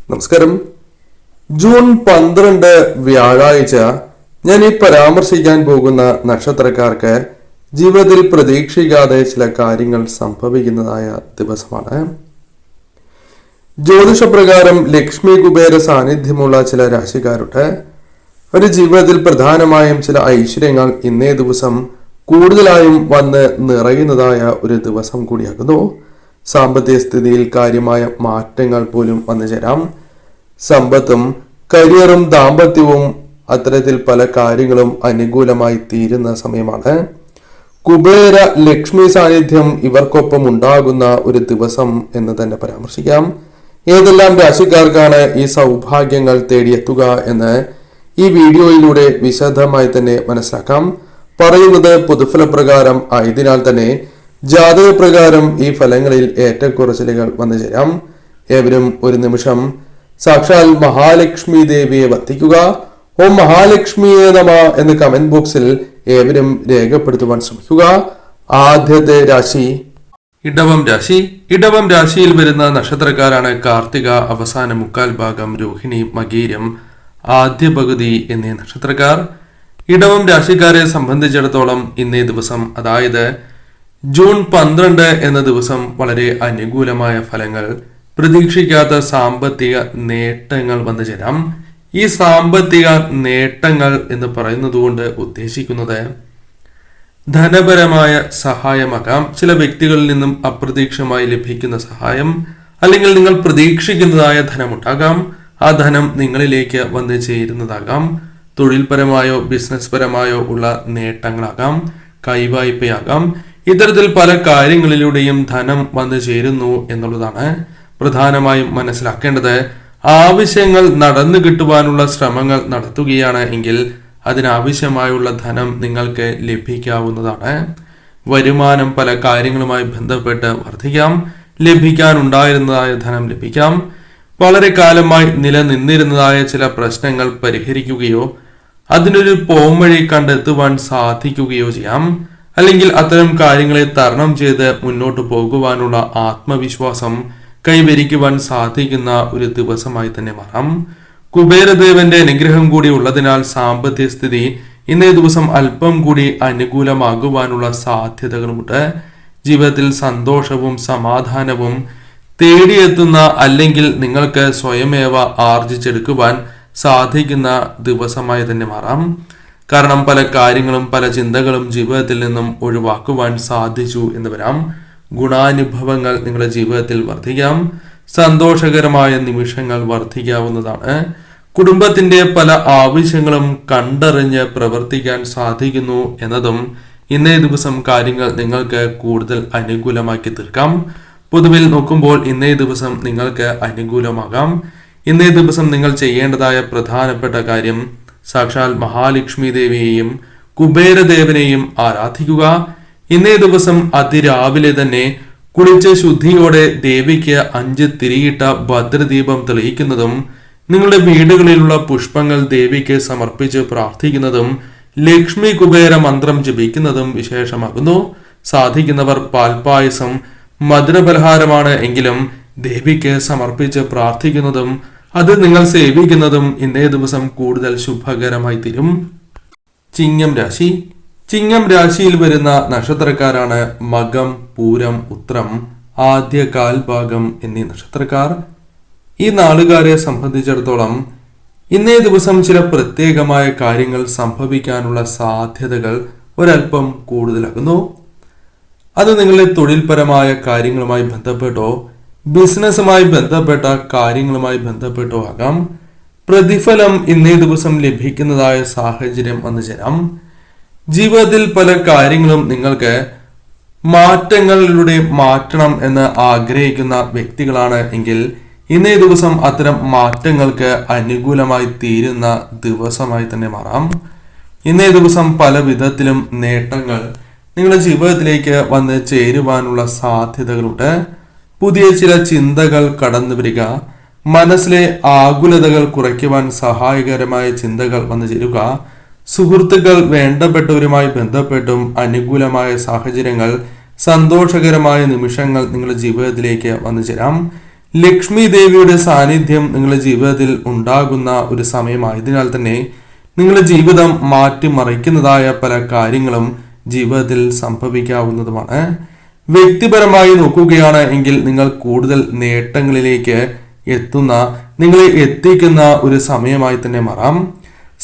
നമസ്കാരം. ജൂൺ 12 വ്യാഴാഴ്ച ഞാൻ ഈ പരാമർശിക്കാൻ പോകുന്ന നക്ഷത്രക്കാർക്ക് ജീവിതത്തിൽ പ്രതീക്ഷിക്കാതെ ചില കാര്യങ്ങൾ സംഭവിക്കുന്നതായ ദിവസമാണ്. ജ്യോതിഷപ്രകാരം ലക്ഷ്മി കുബേര സാന്നിധ്യമുള്ള ചില രാശിക്കാരുടെ ഒരു ജീവിതത്തിൽ പ്രധാനമായും ചില ഐശ്വര്യങ്ങൾ ഇന്നേ ദിവസം കൂടുതലായും വന്ന് നിറയുന്നതായ ഒരു ദിവസം കൂടിയാകുന്നു. സാമ്പത്തിക സ്ഥിതിയിൽ കാര്യമായ മാറ്റങ്ങൾ പോലും വന്നു ചേരാം. സമ്പത്തും കരിയറും ദാമ്പത്യവും അത്തരത്തിൽ പല കാര്യങ്ങളും അനുകൂലമായി തീരുന്ന സമയമാണ്. കുബേര ലക്ഷ്മി സാന്നിധ്യം ഇവർക്കൊപ്പം ഉണ്ടാകുന്ന ഒരു ദിവസം എന്ന് തന്നെ പരാമർശിക്കാം. ഏതെല്ലാം രാശിക്കാർക്കാണ് ഈ സൗഭാഗ്യങ്ങൾ തേടിയെത്തുക എന്ന് ഈ വീഡിയോയിലൂടെ വിശദമായി തന്നെ മനസ്സിലാക്കാം. പറയുന്നത് പൊതുഫലപ്രകാരം ആയതിനാൽ തന്നെ ജാതകപ്രകാരം ഈ ഫലങ്ങളിൽ ഏറ്റക്കുറച്ചിലുകൾ വന്നു ചേരാം. ഏവരും ഒരു നിമിഷം സാക്ഷാൽ മഹാലക്ഷ്മി ദേവിയെ വന്ദിക്കുക. ഓം മഹാലക്ഷ്മിയെ നമ എന്ന് കമന്റ് ബോക്സിൽ ഏവരും രേഖപ്പെടുത്തുവാൻ ശ്രമിക്കുക. ആദ്യത്തെ രാശി ഇടവം രാശി. ഇടവം രാശിയിൽ വരുന്ന നക്ഷത്രക്കാരാണ് കാർത്തിക, അവസാന മുക്കാൽ ഭാഗം, രോഹിണി, മകീരം, ആദ്യ പകുതി എന്നീ നക്ഷത്രക്കാർ. ഇടവം രാശിക്കാരെ സംബന്ധിച്ചിടത്തോളം ഇന്നേ ദിവസം, അതായത് ജൂൺ 12 എന്ന ദിവസം വളരെ അനുകൂലമായ ഫലങ്ങൾ, പ്രതീക്ഷിക്കാത്ത സാമ്പത്തിക നേട്ടങ്ങൾ വന്നു ചേരാം. ഈ സാമ്പത്തിക നേട്ടങ്ങൾ എന്ന് പറയുന്നത് കൊണ്ട് ഉദ്ദേശിക്കുന്നത് ധനപരമായ സഹായമാകാം. ചില വ്യക്തികളിൽ നിന്നും അപ്രതീക്ഷിതമായി ലഭിക്കുന്ന സഹായം, അല്ലെങ്കിൽ നിങ്ങൾ പ്രതീക്ഷിക്കുന്നതായ ധനമുണ്ടാകാം. ആ ധനം നിങ്ങളിലേക്ക് വന്നു ചേരുന്നതാകാം. തൊഴിൽപരമായോ ബിസിനസ് പരമായോ ഉള്ള നേട്ടങ്ങളാകാം, കൈവായ്പയാകാം. ഇത്തരത്തിൽ പല കാര്യങ്ങളിലൂടെയും ധനം വന്നു ചേരുന്നു എന്നുള്ളതാണ് പ്രധാനമായും മനസ്സിലാക്കേണ്ടത്. ആവശ്യങ്ങൾ നടന്നു കിട്ടുവാനുള്ള ശ്രമങ്ങൾ നടത്തുകയാണ് എങ്കിൽ അതിനാവശ്യമായുള്ള ധനം നിങ്ങൾക്ക് ലഭിക്കാവുന്നതാണ്. വരുമാനം പല കാര്യങ്ങളുമായി ബന്ധപ്പെട്ട് വർദ്ധിക്കാം. ലഭിക്കാനുണ്ടായിരുന്നതായ ധനം ലഭിക്കാം. വളരെ കാലമായി നിലനിന്നിരുന്നതായ ചില പ്രശ്നങ്ങൾ പരിഹരിക്കുകയോ അതിനൊരു പോംവഴി കണ്ടെത്തുവാൻ സാധിക്കുകയോ ചെയ്യാം. അല്ലെങ്കിൽ അത്തരം കാര്യങ്ങളെ തരണം ചെയ്ത് മുന്നോട്ട് പോകുവാനുള്ള ആത്മവിശ്വാസം കൈവരിക്കുവാൻ സാധിക്കുന്ന ഒരു ദിവസമായി തന്നെ മാറാം. കുബേരദേവന്റെ അനുഗ്രഹം കൂടി ഉള്ളതിനാൽ സാമ്പത്തിക സ്ഥിതി ഇന്നേ ദിവസം അല്പം കൂടി അനുകൂലമാകുവാനുള്ള സാധ്യതകളുമുണ്ട്. ജീവിതത്തിൽ സന്തോഷവും സമാധാനവും തേടിയെത്തുന്ന, അല്ലെങ്കിൽ നിങ്ങൾക്ക് സ്വയമേവ ആർജിച്ചെടുക്കുവാൻ സാധിക്കുന്ന ദിവസമായി തന്നെ മാറാം. കാരണം പല കാര്യങ്ങളും പല ചിന്തകളും ജീവിതത്തിൽ നിന്നും ഒഴിവാക്കുവാൻ സാധിച്ചു എന്ന് വരാം. ഗുണാനുഭവങ്ങൾ നിങ്ങളുടെ ജീവിതത്തിൽ വർദ്ധിക്കാം. സന്തോഷകരമായ നിമിഷങ്ങൾ വർദ്ധിക്കാവുന്നതാണ്. കുടുംബത്തിന്റെ പല ആവശ്യങ്ങളും കണ്ടറിഞ്ഞ് പ്രവർത്തിക്കാൻ സാധിക്കുന്നു എന്നതും ഇന്നേ ദിവസം കാര്യങ്ങൾ നിങ്ങൾക്ക് കൂടുതൽ അനുകൂലമാക്കി തീർക്കാം. പൊതുവിൽ നോക്കുമ്പോൾ ഇന്നേ ദിവസം നിങ്ങൾക്ക് അനുകൂലമാകാം. ഇന്നേ ദിവസം നിങ്ങൾ ചെയ്യേണ്ടതായ പ്രധാനപ്പെട്ട കാര്യം സാക്ഷാൽ മഹാലക്ഷ്മി ദേവിയെയും കുബേരദേവനെയും ആരാധിക്കുക. ഇന്നേ ദിവസം അതിരാവിലെ തന്നെ കുളിച്ച് ശുദ്ധിയോടെ ദേവിക്ക് 5 തിരിയിട്ട ഭദ്രദീപം തെളിയിക്കുന്നതും നിങ്ങളുടെ വീടുകളിലുള്ള പുഷ്പങ്ങൾ ദേവിക്ക് സമർപ്പിച്ച് പ്രാർത്ഥിക്കുന്നതും ലക്ഷ്മി കുബേര മന്ത്രം ജപിക്കുന്നതും വിശേഷമാകുന്നു. സാധിക്കുന്നവർ പാൽപായസം മധുരപലഹാരമാണ് എങ്കിലും ദേവിക്ക് സമർപ്പിച്ച് പ്രാർത്ഥിക്കുന്നതും അത് നിങ്ങൾ സേവിക്കുന്നതും ഇന്നേ ദിവസം കൂടുതൽ ശുഭകരമായി തീരും. ചിങ്ങം രാശി. ചിങ്ങം രാശിയിൽ വരുന്ന നക്ഷത്രക്കാരാണ് മകം, പൂരം, ഉത്രം, ആദ്യ കാൽഭാഗം എന്നീ നക്ഷത്രക്കാർ. ഈ നാളുകാരെ സംബന്ധിച്ചിടത്തോളം ഇന്നേ ദിവസം ചില പ്രത്യേകമായ കാര്യങ്ങൾ സംഭവിക്കാനുള്ള സാധ്യതകൾ ഒരല്പം കൂടുതലാകുന്നു. അത് നിങ്ങളുടെ തൊഴിൽപരമായ കാര്യങ്ങളുമായി ബന്ധപ്പെട്ടോ ബിസിനസ്സുമായി ബന്ധപ്പെട്ട കാര്യങ്ങളുമായി ബന്ധപ്പെട്ടോ ആകാം. പ്രതിഫലം ഇന്നേ ദിവസം ലഭിക്കുന്നതായ സാഹചര്യം വന്നു ചേരാം. ജീവിതത്തിൽ പല കാര്യങ്ങളും നിങ്ങൾക്ക് മാറ്റങ്ങളിലൂടെ മാറ്റണം എന്ന് ആഗ്രഹിക്കുന്ന വ്യക്തികളാണ് എങ്കിൽ ഇന്നേ ദിവസം അത്തരം മാറ്റങ്ങൾക്ക് അനുകൂലമായി തീരുന്ന ദിവസമായി തന്നെ മാറാം. ഇന്നേ ദിവസം പല വിധത്തിലും നേട്ടങ്ങൾ നിങ്ങളുടെ ജീവിതത്തിലേക്ക് വന്ന് ചേരുവാനുള്ള സാധ്യതകളുണ്ട്. പുതിയ ചില ചിന്തകൾ കടന്നു വരിക, മനസ്സിലെ ആകുലതകൾ കുറയ്ക്കുവാൻ സഹായകരമായ ചിന്തകൾ വന്നു ചേരുക, സുഹൃത്തുക്കൾ വേണ്ടപ്പെട്ടവരുമായി ബന്ധപ്പെട്ടും അനുകൂലമായ സാഹചര്യങ്ങൾ, സന്തോഷകരമായ നിമിഷങ്ങൾ നിങ്ങളുടെ ജീവിതത്തിലേക്ക് വന്നു ചേരാം. ലക്ഷ്മി ദേവിയുടെ സാന്നിധ്യം നിങ്ങളുടെ ജീവിതത്തിൽ ഉണ്ടാകുന്ന ഒരു സമയമായതിനാൽ തന്നെ നിങ്ങളുടെ ജീവിതം മാറ്റിമറിക്കുന്നതായ പല കാര്യങ്ങളും ജീവിതത്തിൽ സംഭവിക്കാവുന്നതുമാണ്. വ്യക്തിപരമായി നോക്കുകയാണ് എങ്കിൽ നിങ്ങൾ കൂടുതൽ നേട്ടങ്ങളിലേക്ക് നിങ്ങളെ എത്തിക്കുന്ന ഒരു സമയമായി തന്നെ മാറാം.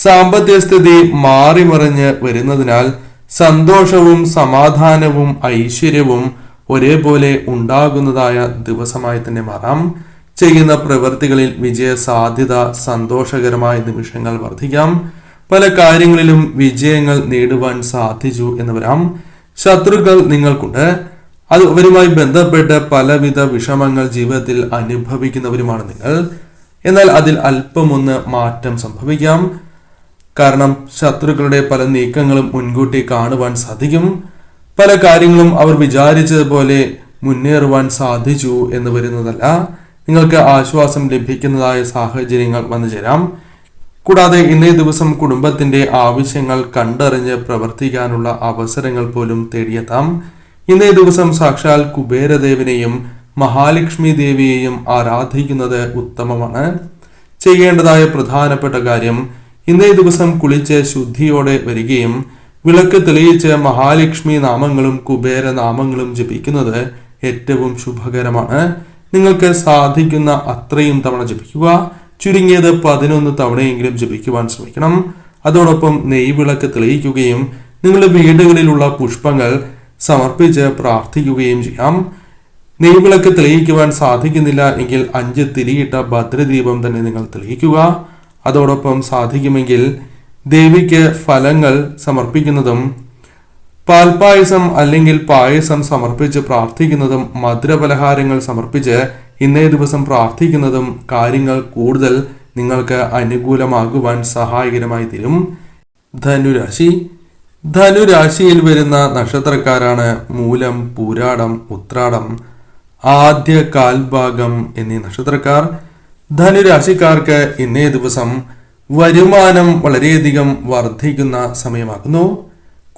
സാമ്പത്തിക സ്ഥിതി മാറിമറിഞ്ഞ് വരുന്നതിനാൽ സന്തോഷവും സമാധാനവും ഐശ്വര്യവും ഒരേപോലെ ഉണ്ടാകുന്നതായ ദിവസമായി തന്നെ മാറാം. ചെയ്യുന്ന പ്രവൃത്തികളിൽ വിജയ സാധ്യത, സന്തോഷകരമായ നിമിഷങ്ങൾ വർദ്ധിക്കാം. പല കാര്യങ്ങളിലും വിജയങ്ങൾ നേടുവാൻ സാധിച്ചു എന്ന് വരാം. ശത്രുക്കൾ നിങ്ങൾക്കുണ്ട്. അവരുമായി ബന്ധപ്പെട്ട് പലവിധ വിഷമങ്ങൾ ജീവിതത്തിൽ അനുഭവിക്കുന്നവരുമാണ് നിങ്ങൾ. എന്നാൽ അതിൽ അല്പമൊന്ന് മാറ്റം സംഭവിക്കാം. കാരണം ശത്രുക്കളുടെ പല നീക്കങ്ങളും മുൻകൂട്ടി കാണുവാൻ സാധിക്കും. പല കാര്യങ്ങളും അവർ വിചാരിച്ചതുപോലെ മുന്നേറുവാൻ സാധിച്ചു എന്ന് വരുന്നതല്ല. നിങ്ങൾക്ക് ആശ്വാസം ലഭിക്കുന്നതായ സാഹചര്യങ്ങൾ വന്നു ചേരാം. കൂടാതെ ഇന്നേ ദിവസം കുടുംബത്തിന്റെ ആവശ്യങ്ങൾ കണ്ടറിഞ്ഞ് പ്രവർത്തിക്കാനുള്ള അവസരങ്ങൾ പോലും തേടിയെത്താം. ഇന്നേ ദിവസം സാക്ഷാൽ കുബേരദേവനെയും മഹാലക്ഷ്മി ദേവിയെയും ആരാധിക്കുന്നത് ഉത്തമമാണ്. ചെയ്യേണ്ടതായ പ്രധാനപ്പെട്ട കാര്യം ഇന്നേ ദിവസം കുളിച്ച് ശുദ്ധിയോടെ വരികയും വിളക്ക് തെളിയിച്ച് മഹാലക്ഷ്മി നാമങ്ങളും കുബേര നാമങ്ങളും ജപിക്കുന്നത് ഏറ്റവും ശുഭകരമാണ്. നിങ്ങൾക്ക് സാധിക്കുന്ന അത്രയും തവണ ജപിക്കുക. ചുരുങ്ങിയത് 11 തവണയെങ്കിലും ജപിക്കുവാൻ ശ്രമിക്കണം. അതോടൊപ്പം നെയ്വിളക്ക് തെളിയിക്കുകയും നിങ്ങളുടെ വീടുകളിലുള്ള പുഷ്പങ്ങൾ സമർപ്പിച്ച് പ്രാർത്ഥിക്കുകയും ചെയ്യാം. നെയ്വിളക്ക് തെളിയിക്കുവാൻ സാധിക്കുന്നില്ല എങ്കിൽ 5 തിരിയിട്ട ഭദ്രദീപം തന്നെ നിങ്ങൾ തെളിയിക്കുക. അതോടൊപ്പം സാധിക്കുമെങ്കിൽ ദേവിക്ക് ഫലങ്ങൾ സമർപ്പിക്കുന്നതും പാൽപായസം അല്ലെങ്കിൽ പായസം സമർപ്പിച്ച് പ്രാർത്ഥിക്കുന്നതും മധുരപലഹാരങ്ങൾ സമർപ്പിച്ച് ഇന്നേ ദിവസം പ്രാർത്ഥിക്കുന്നതും കാര്യങ്ങൾ കൂടുതൽ നിങ്ങൾക്ക് അനുകൂലമാകുവാൻ സഹായകരമായി തീരും. ധനുരാശിയിൽ വരുന്ന നക്ഷത്രക്കാരാണ് മൂലം, പൂരാടം, ഉത്രാടം, ആദ്യ കാൽഭാഗം എന്നീ നക്ഷത്രക്കാർ. ധനുരാശിക്കാർക്ക് ഇന്നേ ദിവസം വരുമാനം വളരെയധികം വർദ്ധിക്കുന്ന സമയമാകുന്നു.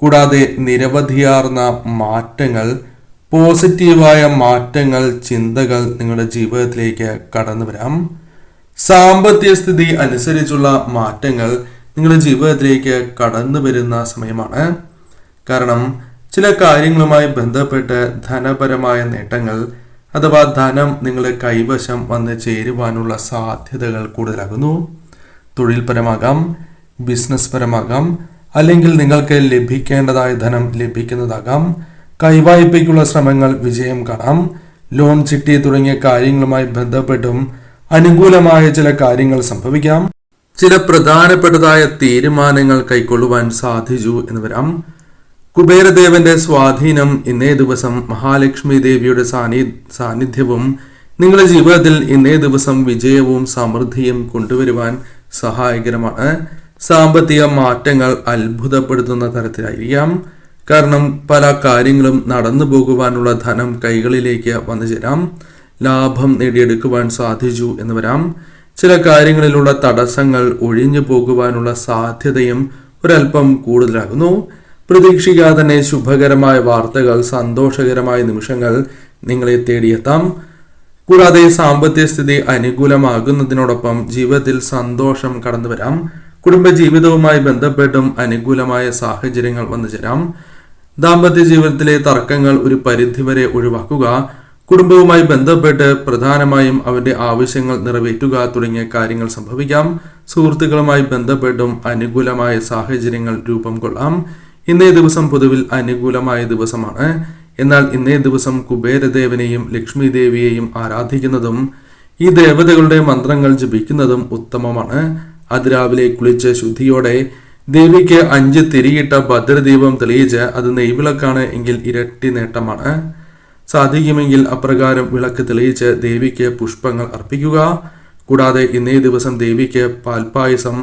കൂടാതെ നിരവധിയാർന്ന മാറ്റങ്ങൾ, പോസിറ്റീവായ മാറ്റങ്ങൾ, ചിന്തകൾ നിങ്ങളുടെ ജീവിതത്തിലേക്ക് കടന്നു വരാം. സാമ്പത്തിക സ്ഥിതി അനുസരിച്ചുള്ള മാറ്റങ്ങൾ നിങ്ങളുടെ ജീവിതത്തിലേക്ക് കടന്നു വരുന്ന സമയമാണ്. കാരണം ചില കാര്യങ്ങളുമായി ബന്ധപ്പെട്ട് ധനപരമായ നേട്ടങ്ങൾ അഥവാ ധനം നിങ്ങളുടെ കൈവശം വന്ന് ചേരുവാനുള്ള സാധ്യതകൾ കൂടുതലാകുന്നു. തൊഴിൽപരമാകാം, ബിസിനസ് പരമാകാം, അല്ലെങ്കിൽ നിങ്ങൾക്ക് ലഭിക്കേണ്ടതായ ധനം ലഭിക്കുന്നതാകാം. കൈവായ്പയ്ക്കുള്ള ശ്രമങ്ങൾ വിജയം കാണാം. ലോൺ, ചിട്ടി തുടങ്ങിയ കാര്യങ്ങളുമായി ബന്ധപ്പെട്ടും അനുകൂലമായ ചില കാര്യങ്ങൾ സംഭവിക്കാം. ചില പ്രധാനപ്പെട്ടതായ തീരുമാനങ്ങൾ കൈക്കൊള്ളുവാൻ സാധിച്ചു എന്ന് വരാം. കുബേരദേവന്റെ സ്വാധീനം ഇന്നേ ദിവസം മഹാലക്ഷ്മി ദേവിയുടെ സാന്നിധ്യവും നിങ്ങളുടെ ജീവിതത്തിൽ ഇന്നേ ദിവസം വിജയവും സമൃദ്ധിയും കൊണ്ടുവരുവാൻ സഹായകരമാണ്. സാമ്പത്തിക മാറ്റങ്ങൾ അത്ഭുതപ്പെടുത്തുന്ന തരത്തിലായിരിക്കാം. കാരണം പല കാര്യങ്ങളും നടന്നു പോകുവാനുള്ള ധനം കൈകളിലേക്ക് വന്നു ചേരാം. ലാഭം നേടിയെടുക്കുവാൻ സാധിച്ചു എന്ന് വരാം. ചില കാര്യങ്ങളിലുള്ള തടസ്സങ്ങൾ ഒഴിഞ്ഞു പോകുവാനുള്ള സാധ്യതയും ഒരല്പം കൂടുതലാകുന്നു. പ്രതീക്ഷിക്കാതെ തന്നെ ശുഭകരമായ വാർത്തകൾ, സന്തോഷകരമായ നിമിഷങ്ങൾ നിങ്ങളെ തേടിയെത്താം. കൂടാതെ സാമ്പത്തിക സ്ഥിതി അനുകൂലമാകുന്നതിനോടൊപ്പം ജീവിതത്തിൽ സന്തോഷം കടന്നു വരാം. കുടുംബജീവിതവുമായി ബന്ധപ്പെട്ടും അനുകൂലമായ സാഹചര്യങ്ങൾ വന്നു ചേരാം. ദാമ്പത്യ ജീവിതത്തിലെ തർക്കങ്ങൾ ഒരു പരിധിവരെ ഒഴിവാക്കുക. കുടുംബവുമായി ബന്ധപ്പെട്ട് പ്രധാനമായും അവരുടെ ആവശ്യങ്ങൾ നിറവേറ്റുക തുടങ്ങിയ കാര്യങ്ങൾ സംഭവിക്കാം. സുഹൃത്തുക്കളുമായി ബന്ധപ്പെട്ടും അനുകൂലമായ സാഹചര്യങ്ങൾ രൂപം കൊള്ളാം. ഇന്നേ ദിവസം പൊതുവിൽ അനുകൂലമായ ദിവസമാണ്. എന്നാൽ ഇന്നേ ദിവസം കുബേരദേവനെയും ലക്ഷ്മി ദേവിയെയും ആരാധിക്കുന്നതും ഈ ദേവതകളുടെ മന്ത്രങ്ങൾ ജപിക്കുന്നതും ഉത്തമമാണ്. അതിരാവിലെ കുളിച്ച് ശുദ്ധിയോടെ ദേവിക്ക് 5 തിരിയിട്ട ഭദ്രദീപം തെളിയിച്ച് അത് നെയ്വിളക്കാണ് എങ്കിൽ ഇരട്ടി നേട്ടമാണ്. സാധിക്കുമെങ്കിൽ അപ്രകാരം വിളക്ക് തെളിയിച്ച് ദേവിക്ക് പുഷ്പങ്ങൾ അർപ്പിക്കുക. കൂടാതെ ഇന്നേ ദിവസം ദേവിക്ക് പാൽപായസം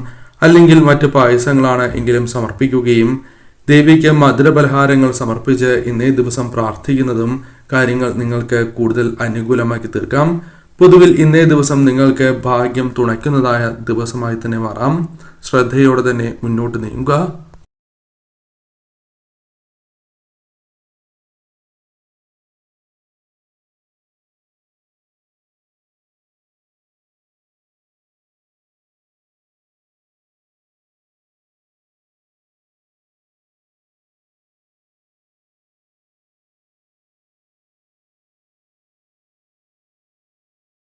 അല്ലെങ്കിൽ മറ്റ് പായസങ്ങളാണ് എങ്കിലും സമർപ്പിക്കുകയും ദേവിക്ക് മധുരപലഹാരങ്ങൾ സമർപ്പിച്ച് ഇന്നേ ദിവസം പ്രാർത്ഥിക്കുന്നതും കാര്യങ്ങൾ നിങ്ങൾക്ക് കൂടുതൽ അനുകൂലമാക്കി തീർക്കാം. പൊതുവിൽ ഇന്നേ ദിവസം നിങ്ങൾക്ക് ഭാഗ്യം തുണയ്ക്കുന്നതായ ദിവസമായി തന്നെ മാറാം. ശ്രദ്ധയോടെ തന്നെ മുന്നോട്ട് നീങ്ങുക.